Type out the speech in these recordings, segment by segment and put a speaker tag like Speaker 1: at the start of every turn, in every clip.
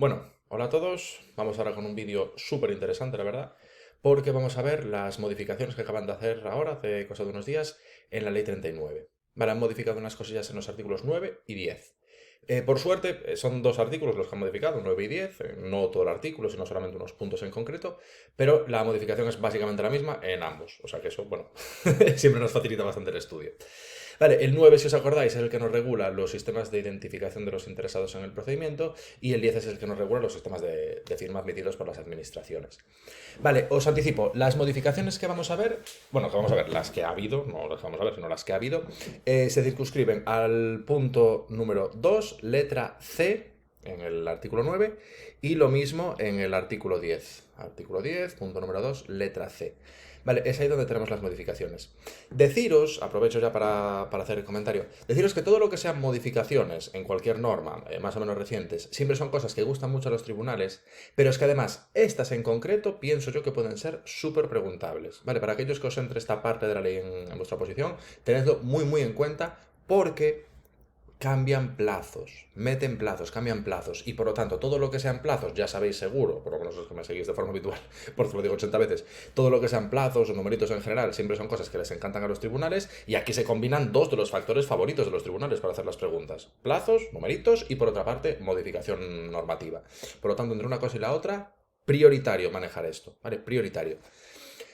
Speaker 1: Bueno, hola a todos. Vamos ahora con un vídeo súper interesante, la verdad, porque vamos a ver las modificaciones que acaban de hacer ahora, hace cosa de unos días, en la Ley 39. Vale, han modificado unas cosillas en los artículos 9 y 10. Por suerte, son dos artículos los que han modificado, 9 y 10, no todo el artículo, sino solamente unos puntos en concreto, pero la modificación es básicamente la misma en ambos, o sea que eso, bueno, siempre nos facilita bastante el estudio. Vale, el 9, si os acordáis, es el que nos regula los sistemas de identificación de los interesados en el procedimiento y el 10 es el que nos regula los sistemas de firma admitidos por las administraciones. Vale, os anticipo, las modificaciones que vamos a ver, bueno, que vamos a ver, las que ha habido, no las que vamos a ver, sino las que ha habido, se circunscriben al punto número 2, letra C, en el artículo 9, y lo mismo en el artículo 10. Artículo 10, punto número 2, letra C. Vale, es ahí donde tenemos las modificaciones. Deciros, aprovecho ya para hacer el comentario, deciros que todo lo que sean modificaciones en cualquier norma, más o menos recientes, siempre son cosas que gustan mucho a los tribunales, pero es que además estas en concreto pienso yo que pueden ser súper preguntables. Vale, para aquellos que os entre esta parte de la ley en vuestra posición, tenedlo muy en cuenta porque cambian plazos, meten plazos, cambian plazos y por lo tanto todo lo que sean plazos, ya sabéis seguro, por lo menos los que me seguís de forma habitual, por eso lo digo 80 veces, todo lo que sean plazos o numeritos en general siempre son cosas que les encantan a los tribunales y aquí se combinan dos de los factores favoritos de los tribunales para hacer las preguntas, plazos, numeritos y por otra parte modificación normativa. Por lo tanto, entre una cosa y la otra, prioritario manejar esto, ¿vale? Prioritario.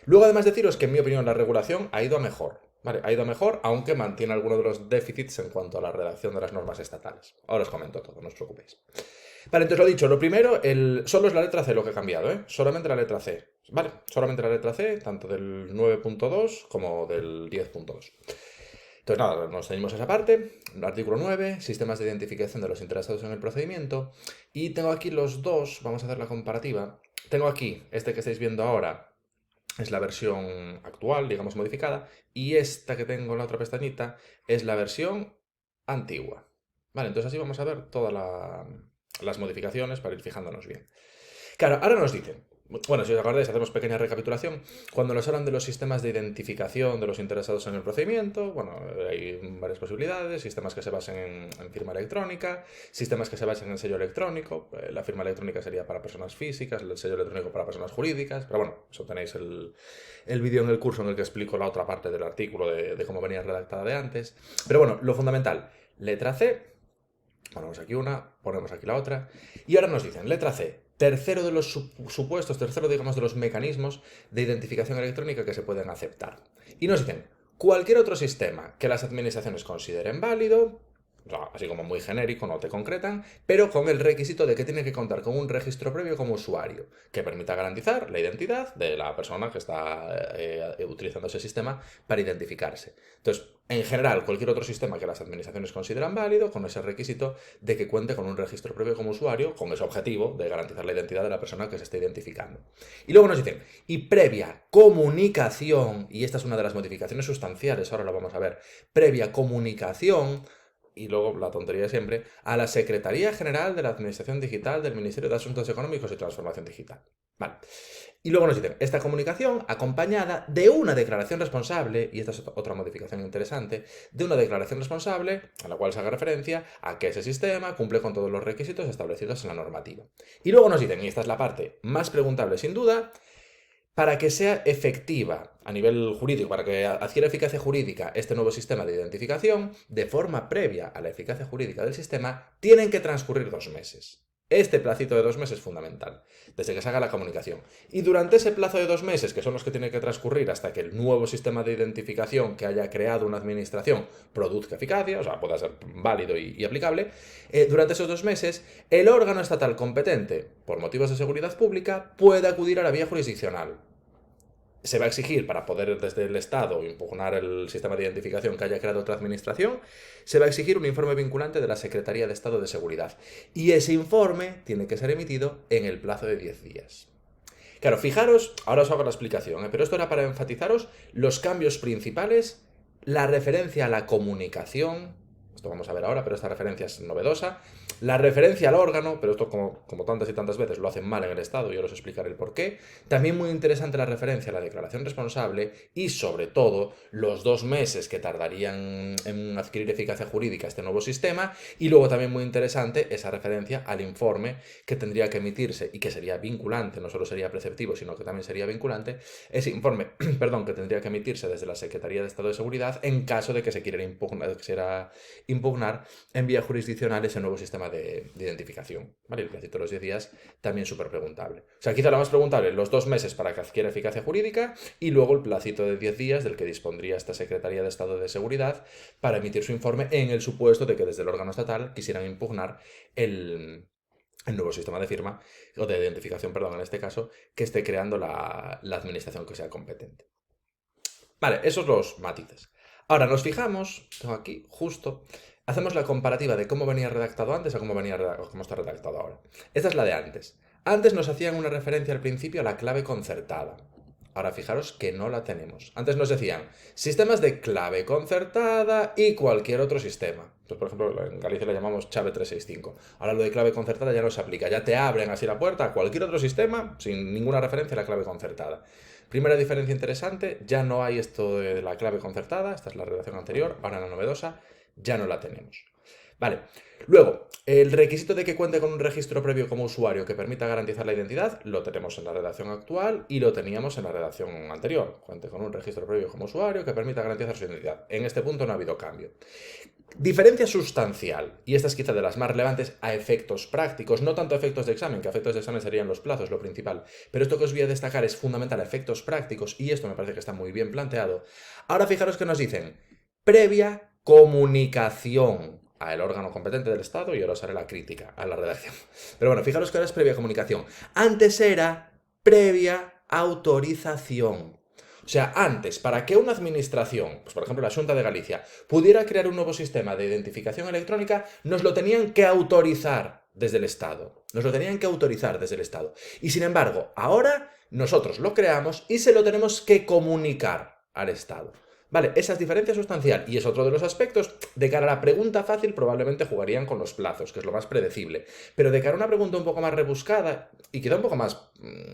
Speaker 1: Luego, además, deciros que, en mi opinión, la regulación ha ido a mejor. Vale, ha ido a mejor, aunque mantiene algunos de los déficits en cuanto a la redacción de las normas estatales. Ahora os comento todo, no os preocupéis. Vale, entonces lo dicho, lo primero, solo es la letra C lo que ha cambiado, ¿eh? Solamente la letra C. Vale, solamente la letra C, tanto del 9.2 como del 10.2. Entonces nada, nos ceñimos a esa parte, el artículo 9, sistemas de identificación de los interesados en el procedimiento, y tengo aquí los dos, vamos a hacer la comparativa. Tengo aquí este que estáis viendo ahora, es la versión actual, digamos modificada, y esta que tengo en la otra pestañita es la versión antigua. Vale, entonces así vamos a ver todas las modificaciones para ir fijándonos bien. Claro, ahora nos dicen, bueno, si os acordáis, hacemos pequeña recapitulación. Cuando nos hablan de los sistemas de identificación de los interesados en el procedimiento, bueno, hay varias posibilidades, sistemas que se basen en firma electrónica, sistemas que se basen en sello electrónico, la firma electrónica sería para personas físicas, el sello electrónico para personas jurídicas, pero bueno, eso tenéis el vídeo en el curso en el que explico la otra parte del artículo de cómo venía redactada de antes. Pero bueno, lo fundamental, letra C, ponemos aquí una, ponemos aquí la otra. Y ahora nos dicen, letra C, tercero de los supuestos, tercero, digamos, de los mecanismos de identificación electrónica que se pueden aceptar. Y nos dicen, cualquier otro sistema que las administraciones consideren válido, o sea, así como muy genérico, no te concretan, pero con el requisito de que tiene que contar con un registro previo como usuario, que permita garantizar la identidad de la persona que está utilizando ese sistema para identificarse. Entonces, en general, cualquier otro sistema que las administraciones consideran válido, con ese requisito de que cuente con un registro previo como usuario, con ese objetivo de garantizar la identidad de la persona que se está identificando. Y luego nos dicen, y previa comunicación, y esta es una de las modificaciones sustanciales, ahora lo vamos a ver, previa comunicación, y luego la tontería de siempre, a la Secretaría General de la Administración Digital del Ministerio de Asuntos Económicos y Transformación Digital. Vale. Y luego nos dicen, esta comunicación acompañada de una declaración responsable, y esta es otra modificación interesante, de una declaración responsable a la cual se haga referencia a que ese sistema cumple con todos los requisitos establecidos en la normativa. Y luego nos dicen, y esta es la parte más preguntable sin duda, para que sea efectiva a nivel jurídico, para que adquiera eficacia jurídica este nuevo sistema de identificación, de forma previa a la eficacia jurídica del sistema, tienen que transcurrir 2 meses. Este placito de 2 meses es fundamental, desde que se haga la comunicación. Y durante ese plazo de 2 meses, que son los que tienen que transcurrir hasta que el nuevo sistema de identificación que haya creado una administración produzca eficacia, o sea, pueda ser válido y aplicable, durante esos 2 meses, el órgano estatal competente, por motivos de seguridad pública, puede acudir a la vía jurisdiccional. Se va a exigir para poder desde el Estado impugnar el sistema de identificación que haya creado otra administración, se va a exigir un informe vinculante de la Secretaría de Estado de Seguridad. Y ese informe tiene que ser emitido en el plazo de 10 días. Claro, fijaros, ahora os hago la explicación, pero esto era para enfatizaros los cambios principales, la referencia a la comunicación, Esto vamos a ver ahora, pero esta referencia es novedosa. La referencia al órgano, pero esto como tantas y tantas veces lo hacen mal en el Estado, yo os explicaré el por qué. También muy interesante la referencia a la declaración responsable y, sobre todo, los 2 meses que tardarían en adquirir eficacia jurídica este nuevo sistema. Y luego también muy interesante esa referencia al informe que tendría que emitirse y que sería vinculante, no solo sería preceptivo, sino que también sería vinculante, ese informe, perdón, que tendría que emitirse desde la Secretaría de Estado de Seguridad en caso de que se quiera impugnar en vía jurisdiccional ese nuevo sistema de identificación. ¿Vale? El placito de los 10 días también súper preguntable. O sea, quizá lo más preguntable, los 2 meses para que adquiera eficacia jurídica y luego el placito de 10 días del que dispondría esta Secretaría de Estado de Seguridad para emitir su informe en el supuesto de que desde el órgano estatal quisieran impugnar el nuevo sistema de firma, o de identificación, perdón, en este caso, que esté creando la administración que sea competente. Vale, esos los matices. Ahora nos fijamos, tengo aquí, justo, hacemos la comparativa de cómo venía redactado antes a cómo está redactado ahora. Esta es la de antes. Antes nos hacían una referencia al principio a la clave concertada. Ahora fijaros que no la tenemos. Antes nos decían sistemas de clave concertada y cualquier otro sistema. Pues, por ejemplo, en Galicia le llamamos chave 365. Ahora lo de clave concertada ya no se aplica. Ya te abren así la puerta a cualquier otro sistema sin ninguna referencia a la clave concertada. Primera diferencia interesante, ya no hay esto de la clave concertada. Esta es la redacción anterior. Ahora en la novedosa ya no la tenemos. Vale. Luego, el requisito de que cuente con un registro previo como usuario que permita garantizar la identidad, lo tenemos en la redacción actual y lo teníamos en la redacción anterior. Cuente con un registro previo como usuario que permita garantizar su identidad. En este punto no ha habido cambio. Diferencia sustancial, y esta es quizá de las más relevantes a efectos prácticos, no tanto a efectos de examen, que a efectos de examen serían los plazos lo principal, pero esto que os voy a destacar es fundamental a efectos prácticos, y esto me parece que está muy bien planteado. Ahora fijaros que nos dicen, previa comunicación al órgano competente del Estado, y ahora os haré la crítica a la redacción. Pero bueno, fijaros que ahora es previa comunicación. Antes era previa autorización. O sea, antes, para que una administración, pues por ejemplo la Xunta de Galicia, pudiera crear un nuevo sistema de identificación electrónica, nos lo tenían que autorizar desde el Estado. Nos lo tenían que autorizar desde el Estado. Y sin embargo, ahora nosotros lo creamos y se lo tenemos que comunicar al Estado. Vale, esa es diferencia sustancial y es otro de los aspectos. De cara a la pregunta fácil probablemente jugarían con los plazos, que es lo más predecible. Pero de cara a una pregunta un poco más rebuscada y quizá un poco más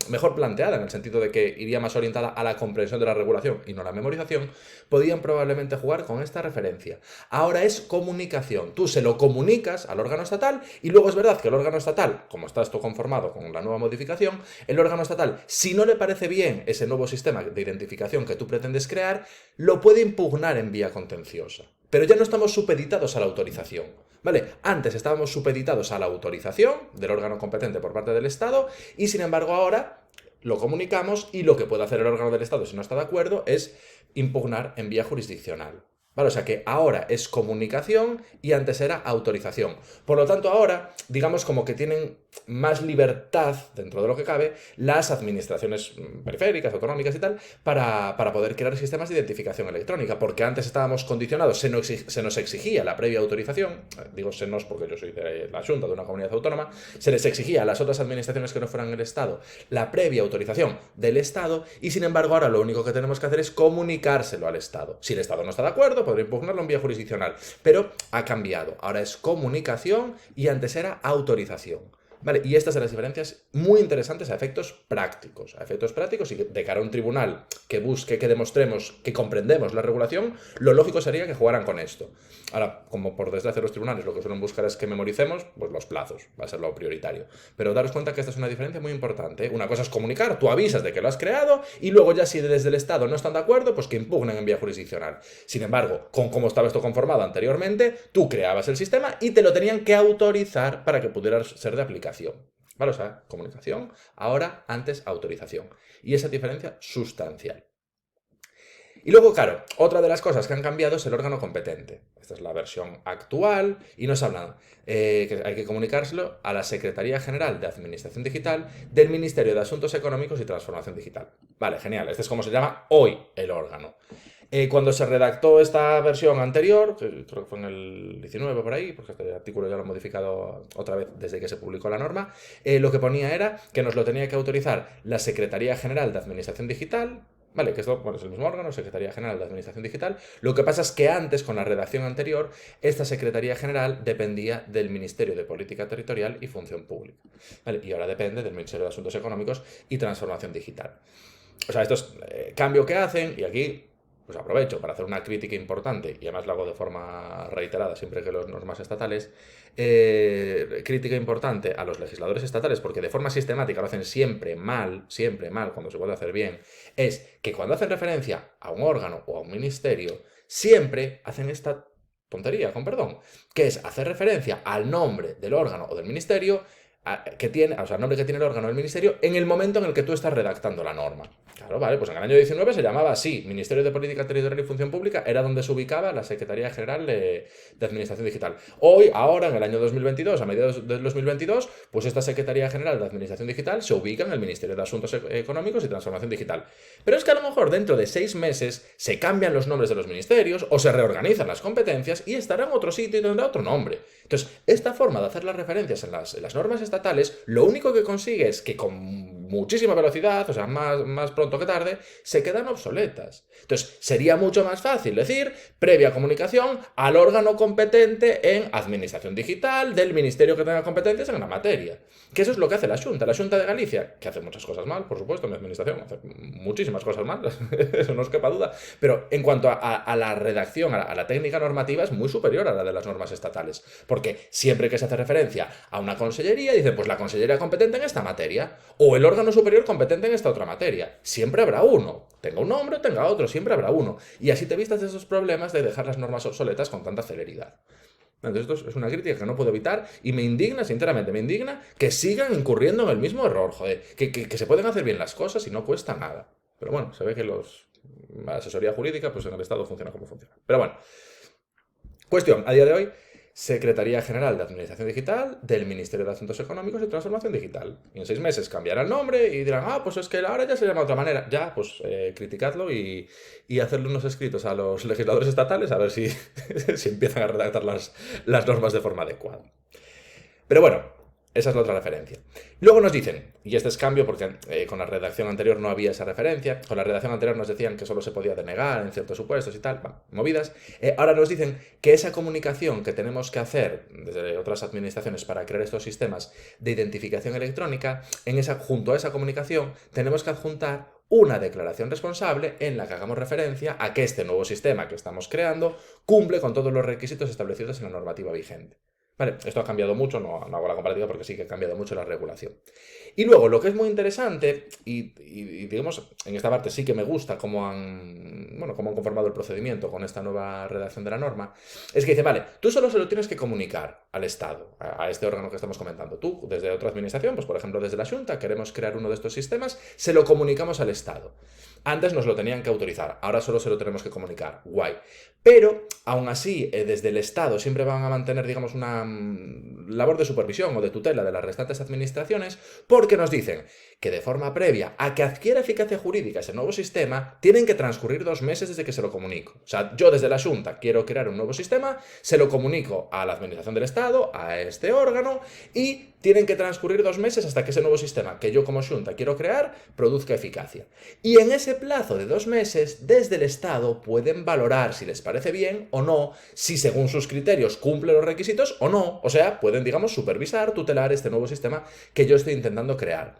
Speaker 1: mejor planteada, en el sentido de que iría más orientada a la comprensión de la regulación y no a la memorización, podían probablemente jugar con esta referencia. Ahora es comunicación. Tú se lo comunicas al órgano estatal y luego es verdad que el órgano estatal, como está esto conformado con la nueva modificación, el órgano estatal, si no le parece bien ese nuevo sistema de identificación que tú pretendes crear, lo puede impugnar en vía contenciosa. Pero ya no estamos supeditados a la autorización. ¿Vale? Antes estábamos supeditados a la autorización del órgano competente por parte del Estado y sin embargo ahora lo comunicamos y lo que puede hacer el órgano del Estado si no está de acuerdo es impugnar en vía jurisdiccional. ¿Vale? O sea que ahora es comunicación y antes era autorización. Por lo tanto, ahora, digamos como que tienen más libertad, dentro de lo que cabe, las administraciones periféricas, autonómicas y tal, para poder crear sistemas de identificación electrónica. Porque antes estábamos condicionados, se nos exigía la previa autorización, digo se nos porque yo soy de la Xunta, de una comunidad autónoma, se les exigía a las otras administraciones que no fueran el Estado la previa autorización del Estado y sin embargo ahora lo único que tenemos que hacer es comunicárselo al Estado. Si el Estado no está de acuerdo, podría impugnarlo en vía jurisdiccional, pero ha cambiado. Ahora es comunicación y antes era autorización. Vale, y estas son las diferencias muy interesantes a efectos prácticos. A efectos prácticos y de cara a un tribunal que busque que demostremos que comprendemos la regulación, lo lógico sería que jugaran con esto. Ahora, como por desgracia los tribunales lo que suelen buscar es que memoricemos, pues los plazos, va a ser lo prioritario. Pero daros cuenta que esta es una diferencia muy importante. Una cosa es comunicar, tú avisas de que lo has creado y luego ya si desde el Estado no están de acuerdo, pues que impugnen en vía jurisdiccional. Sin embargo, con cómo estaba esto conformado anteriormente, tú creabas el sistema y te lo tenían que autorizar para que pudiera ser de aplicación. ¿Vale? O sea, comunicación, ahora, antes, autorización. Y esa diferencia sustancial. Y luego, claro, otra de las cosas que han cambiado es el órgano competente. Esta es la versión actual y nos hablan que hay que comunicárselo a la Secretaría General de Administración Digital del Ministerio de Asuntos Económicos y Transformación Digital. Vale, genial. Este es como se llama hoy el órgano. Cuando se redactó esta versión anterior, que creo que fue en el 19 por ahí, porque este artículo ya lo han modificado otra vez desde que se publicó la norma, lo que ponía era que nos lo tenía que autorizar la Secretaría General de Administración Digital, ¿vale? Que esto, bueno, es el mismo órgano, Secretaría General de Administración Digital. Lo que pasa es que antes, con la redacción anterior, esta Secretaría General dependía del Ministerio de Política Territorial y Función Pública, ¿vale? Y ahora depende del Ministerio de Asuntos Económicos y Transformación Digital. O sea, esto es cambio que hacen, y aquí pues aprovecho para hacer una crítica importante, y además lo hago de forma reiterada siempre que los normas estatales, crítica importante a los legisladores estatales, porque de forma sistemática lo hacen siempre mal, cuando se puede hacer bien, es que cuando hacen referencia a un órgano o a un ministerio, siempre hacen esta tontería, con perdón, que es hacer referencia al nombre del órgano o del ministerio que tiene, o sea, el nombre que tiene el órgano del ministerio en el momento en el que tú estás redactando la norma. Claro, vale, pues en el año 19 se llamaba así, Ministerio de Política Territorial y Función Pública, era donde se ubicaba la Secretaría General de Administración Digital. Hoy, ahora, en el año 2022, a mediados del 2022, pues esta Secretaría General de Administración Digital se ubica en el Ministerio de Asuntos Económicos y Transformación Digital. Pero es que a lo mejor dentro de 6 meses se cambian los nombres de los ministerios o se reorganizan las competencias y estará en otro sitio y tendrá otro nombre. Entonces, esta forma de hacer las referencias en las normas estatales, lo único que consigue es que con muchísima velocidad, o sea, más pronto que tarde, se quedan obsoletas. Entonces, sería mucho más fácil decir previa comunicación al órgano competente en administración digital del ministerio que tenga competencias en la materia. Que eso es lo que hace la Xunta. La Xunta de Galicia, que hace muchas cosas mal, por supuesto, en la administración, hace muchísimas cosas mal, eso no os quepa duda, pero en cuanto a la redacción, a la técnica normativa, es muy superior a la de las normas estatales. Porque siempre que se hace referencia a una consellería, dice, pues la consellería competente en esta materia, o el órgano superior competente en esta otra materia. Siempre habrá uno. Tenga un nombre o tenga otro, siempre habrá uno. Y así te vistas de esos problemas de dejar las normas obsoletas con tanta celeridad. Entonces esto es una crítica que no puedo evitar y me indigna, sinceramente, me indigna que sigan incurriendo en el mismo error, joder. Que se pueden hacer bien las cosas y no cuesta nada. Pero bueno, se ve que la asesoría jurídica, pues en el Estado funciona como funciona. Pero bueno, cuestión, a día de hoy, Secretaría General de Administración Digital del Ministerio de Asuntos Económicos y Transformación Digital. Y en 6 meses cambiará el nombre y dirán, pues es que ahora ya se llama de otra manera. Ya, pues criticadlo y hacerle unos escritos a los legisladores estatales a ver si, si empiezan a redactar las normas de forma adecuada. Pero bueno, esa es la otra referencia. Luego nos dicen, y este es cambio porque con la redacción anterior no había esa referencia, con la redacción anterior nos decían que solo se podía denegar en ciertos supuestos y tal, movidas, ahora nos dicen que esa comunicación que tenemos que hacer desde otras administraciones para crear estos sistemas de identificación electrónica, junto a esa comunicación tenemos que adjuntar una declaración responsable en la que hagamos referencia a que este nuevo sistema que estamos creando cumple con todos los requisitos establecidos en la normativa vigente. Vale, esto ha cambiado mucho, no hago la comparativa porque sí que ha cambiado mucho la regulación. Y luego, lo que es muy interesante, y digamos, en esta parte sí que me gusta cómo han conformado el procedimiento con esta nueva redacción de la norma, es que dice, vale, tú solo se lo tienes que comunicar al Estado, a este órgano que estamos comentando. Tú, desde otra administración, pues por ejemplo desde la Xunta, queremos crear uno de estos sistemas, se lo comunicamos al Estado. Antes nos lo tenían que autorizar, ahora solo se lo tenemos que comunicar. Guay. Pero, aún así, desde el Estado siempre van a mantener, digamos, una labor de supervisión o de tutela de las restantes administraciones, porque nos dicen que de forma previa a que adquiera eficacia jurídica ese nuevo sistema, tienen que transcurrir 2 meses desde que se lo comunico. O sea, yo desde la Xunta quiero crear un nuevo sistema, se lo comunico a la administración del Estado, a este órgano, y tienen que transcurrir 2 meses hasta que ese nuevo sistema que yo como Xunta quiero crear produzca eficacia. Y en ese plazo de 2 meses, desde el Estado pueden valorar si les parece bien o no, si según sus criterios cumple los requisitos o no. O sea, pueden, digamos, supervisar, tutelar este nuevo sistema que yo estoy intentando crear.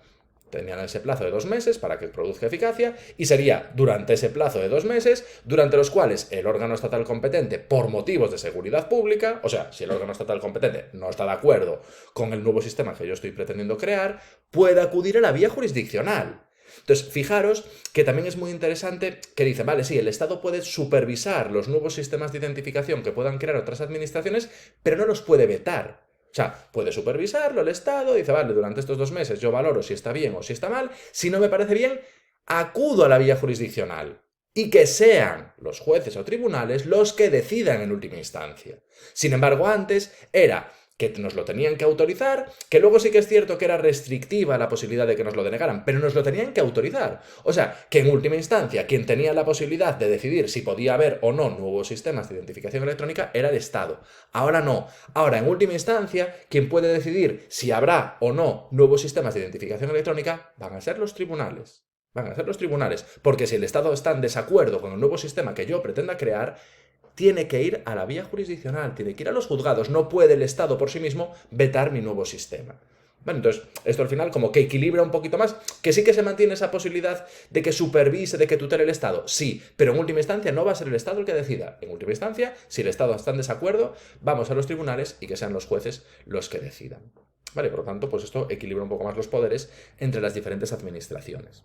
Speaker 1: Tenían ese plazo de 2 meses para que produzca eficacia y sería durante ese plazo de 2 meses durante los cuales el órgano estatal competente, por motivos de seguridad pública, o sea, si el órgano estatal competente no está de acuerdo con el nuevo sistema que yo estoy pretendiendo crear, puede acudir a la vía jurisdiccional. Entonces, fijaros que también es muy interesante que dice, vale, sí, el Estado puede supervisar los nuevos sistemas de identificación que puedan crear otras administraciones, pero no los puede vetar. O sea, puede supervisarlo el Estado, dice, vale, durante estos 2 meses yo valoro si está bien o si está mal, si no me parece bien, acudo a la vía jurisdiccional. Y que sean los jueces o tribunales los que decidan en última instancia. Sin embargo, antes era que nos lo tenían que autorizar, que luego sí que es cierto que era restrictiva la posibilidad de que nos lo denegaran, pero nos lo tenían que autorizar. O sea, que en última instancia quien tenía la posibilidad de decidir si podía haber o no nuevos sistemas de identificación electrónica era el Estado. Ahora no. Ahora, en última instancia, quien puede decidir si habrá o no nuevos sistemas de identificación electrónica van a ser los tribunales. Van a ser los tribunales. Porque si el Estado está en desacuerdo con el nuevo sistema que yo pretenda crear, tiene que ir a la vía jurisdiccional, tiene que ir a los juzgados. No puede el Estado por sí mismo vetar mi nuevo sistema. Bueno, entonces, esto al final como que equilibra un poquito más, que sí que se mantiene esa posibilidad de que supervise, de que tutele el Estado, sí, pero en última instancia no va a ser el Estado el que decida. En última instancia, si el Estado está en desacuerdo, vamos a los tribunales y que sean los jueces los que decidan. Vale, por lo tanto, pues esto equilibra un poco más los poderes entre las diferentes administraciones.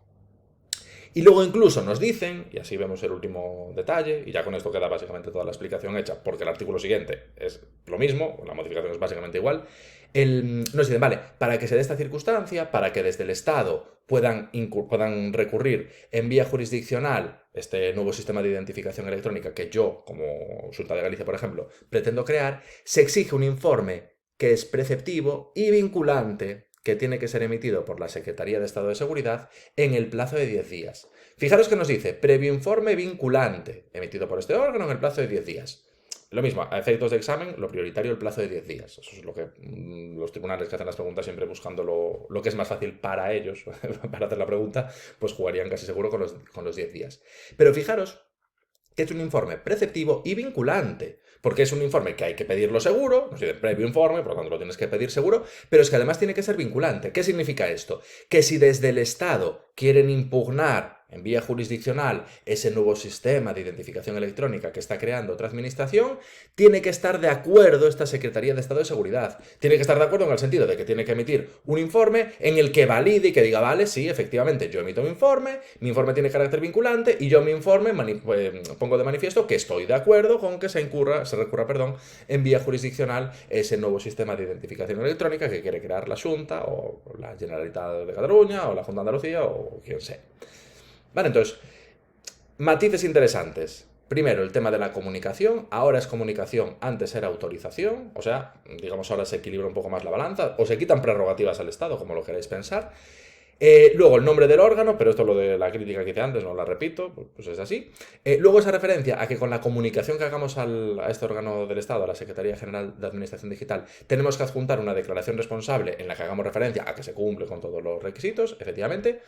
Speaker 1: Y luego incluso nos dicen, y así vemos el último detalle, y ya con esto queda básicamente toda la explicación hecha, porque el artículo siguiente es lo mismo, la modificación es básicamente igual, nos dicen, vale, para que se dé esta circunstancia, para que desde el Estado puedan recurrir en vía jurisdiccional este nuevo sistema de identificación electrónica que yo, como Xunta de Galicia, por ejemplo, pretendo crear, se exige un informe que es preceptivo y vinculante, que tiene que ser emitido por la Secretaría de Estado de Seguridad en el plazo de 10 días. Fijaros que nos dice, previo informe vinculante, emitido por este órgano en el plazo de 10 días. Lo mismo, a efectos de examen, lo prioritario el plazo de 10 días. Eso es lo que los tribunales que hacen las preguntas siempre buscando lo que es más fácil para ellos, para hacer la pregunta, pues jugarían casi seguro con los 10 días. Pero fijaros que es un informe preceptivo y vinculante, porque es un informe que hay que pedirlo seguro, nos dice previo informe, por lo tanto lo tienes que pedir seguro, pero es que además tiene que ser vinculante. ¿Qué significa esto? Que si desde el Estado quieren impugnar en vía jurisdiccional ese nuevo sistema de identificación electrónica que está creando otra administración, tiene que estar de acuerdo esta Secretaría de Estado de Seguridad. Tiene que estar de acuerdo en el sentido de que tiene que emitir un informe en el que valide y que diga, vale, sí, efectivamente, yo emito un informe, mi informe tiene carácter vinculante y yo en mi informe pongo de manifiesto que estoy de acuerdo con que se recurra, en vía jurisdiccional ese nuevo sistema de identificación electrónica que quiere crear la Xunta o la Generalitat de Cataluña o la Junta de Andalucía o quien sea. Vale, entonces, matices interesantes. Primero, el tema de la comunicación. Ahora es comunicación, antes era autorización. O sea, digamos, ahora se equilibra un poco más la balanza. O se quitan prerrogativas al Estado, como lo queréis pensar. Luego, el nombre del órgano, pero esto es lo de la crítica que hice antes, no la repito, pues es así. Luego, esa referencia a que con la comunicación que hagamos a este órgano del Estado, a la Secretaría General de Administración Digital, tenemos que adjuntar una declaración responsable en la que hagamos referencia a que se cumple con todos los requisitos, efectivamente.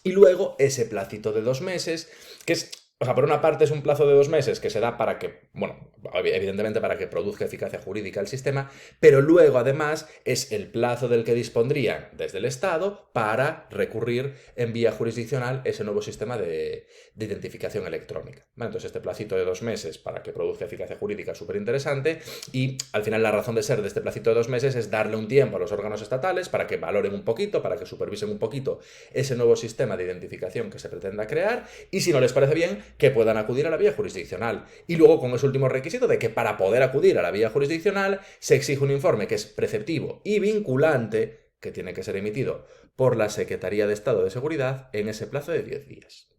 Speaker 1: Y luego ese placito de 2 meses, que es, o sea, por una parte es un plazo de 2 meses que se da para que, bueno, evidentemente para que produzca eficacia jurídica el sistema, pero luego además es el plazo del que dispondrían desde el Estado para recurrir en vía jurisdiccional ese nuevo sistema de identificación electrónica. Bueno, entonces este placito de 2 meses para que produzca eficacia jurídica es súper interesante y al final la razón de ser de este placito de 2 meses es darle un tiempo a los órganos estatales para que valoren un poquito, para que supervisen un poquito ese nuevo sistema de identificación que se pretenda crear y si no les parece bien, que puedan acudir a la vía jurisdiccional. Y luego con ese último requisito de que para poder acudir a la vía jurisdiccional se exige un informe que es preceptivo y vinculante, que tiene que ser emitido por la Secretaría de Estado de Seguridad en ese plazo de 10 días.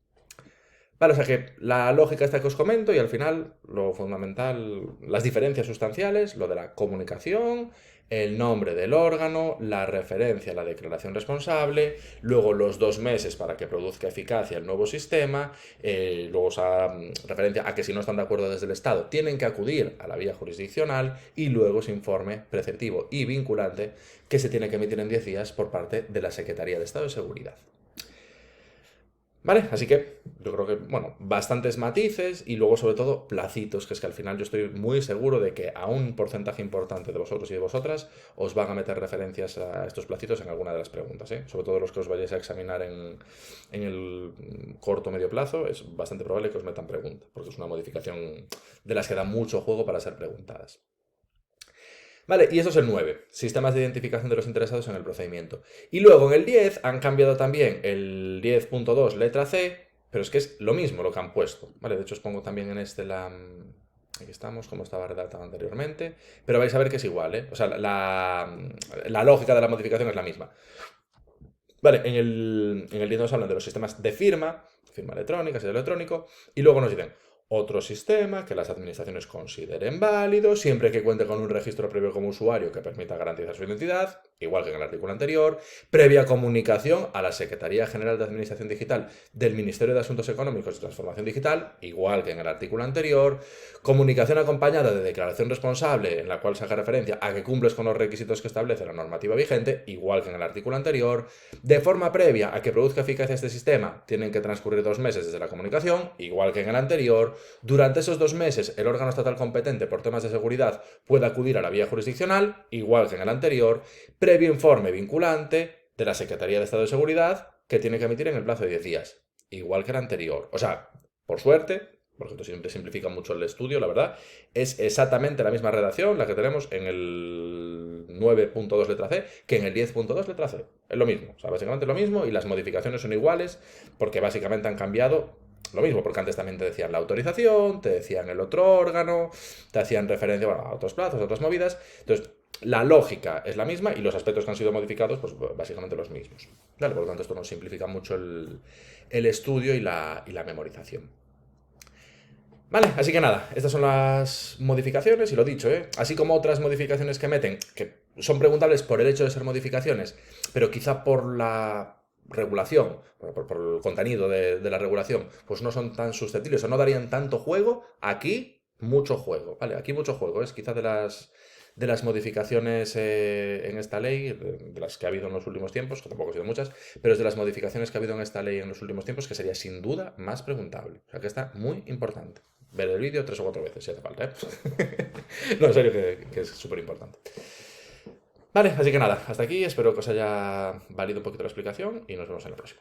Speaker 1: Vale, o sea que la lógica está que os comento y al final lo fundamental, las diferencias sustanciales, lo de la comunicación, el nombre del órgano, la referencia a la declaración responsable, luego los 2 meses para que produzca eficacia el nuevo sistema, luego esa referencia a que si no están de acuerdo desde el Estado tienen que acudir a la vía jurisdiccional y luego ese informe preceptivo y vinculante que se tiene que emitir en 10 días por parte de la Secretaría de Estado de Seguridad. Vale, así que yo creo que, bueno, bastantes matices y luego sobre todo placitos, que es que al final yo estoy muy seguro de que a un porcentaje importante de vosotros y de vosotras os van a meter referencias a estos placitos en alguna de las preguntas, ¿eh? Sobre todo los que os vayáis a examinar en el corto o medio plazo, es bastante probable que os metan preguntas, porque es una modificación de las que da mucho juego para ser preguntadas. Vale, y eso es el 9, sistemas de identificación de los interesados en el procedimiento. Y luego en el 10 han cambiado también el 10.2 letra C, pero es que es lo mismo lo que han puesto. Vale, de hecho os pongo también en este la... Aquí estamos, como estaba redactado anteriormente, pero vais a ver que es igual, ¿eh? O sea, la lógica de la modificación es la misma. Vale, en el 10 nos hablan de los sistemas de firma electrónica, sello electrónico, y luego nos dicen otro sistema que las administraciones consideren válido, siempre que cuente con un registro previo como usuario que permita garantizar su identidad, igual que en el artículo anterior, previa comunicación a la Secretaría General de Administración Digital del Ministerio de Asuntos Económicos y Transformación Digital, igual que en el artículo anterior, comunicación acompañada de declaración responsable en la cual se haga referencia a que cumples con los requisitos que establece la normativa vigente, igual que en el artículo anterior, de forma previa a que produzca eficacia este sistema, tienen que transcurrir 2 meses desde la comunicación, igual que en el anterior, durante esos 2 meses el órgano estatal competente por temas de seguridad puede acudir a la vía jurisdiccional, igual que en el anterior, previo informe vinculante de la Secretaría de Estado de Seguridad que tiene que emitir en el plazo de 10 días, igual que el anterior. O sea, por suerte, porque esto siempre simplifica mucho el estudio, la verdad, es exactamente la misma redacción la que tenemos en el 9.2 letra C que en el 10.2 letra C. Es lo mismo, o sea, básicamente lo mismo, y las modificaciones son iguales porque básicamente han cambiado lo mismo, porque antes también te decían la autorización, te decían el otro órgano, te hacían referencia, bueno, a otros plazos, a otras movidas. Entonces, la lógica es la misma y los aspectos que han sido modificados, pues básicamente los mismos. Vale, por lo tanto, esto nos simplifica mucho el estudio y la memorización. Vale, así que nada, estas son las modificaciones y lo dicho, ¿eh? Así como otras modificaciones que meten, que son preguntables por el hecho de ser modificaciones, pero quizá por la regulación, por el contenido de la regulación, pues no son tan susceptibles o no darían tanto juego. Aquí, mucho juego, ¿vale? Aquí mucho juego, es quizá de las modificaciones en esta ley, de las que ha habido en los últimos tiempos, que tampoco han sido muchas, pero es de las modificaciones que ha habido en esta ley en los últimos tiempos que sería sin duda más preguntable. O sea que está muy importante. Ver el vídeo 3 o 4 veces si hace falta, ¿eh? No, en serio que es súper importante. Vale, así que nada, hasta aquí, espero que os haya valido un poquito la explicación y nos vemos en la próxima.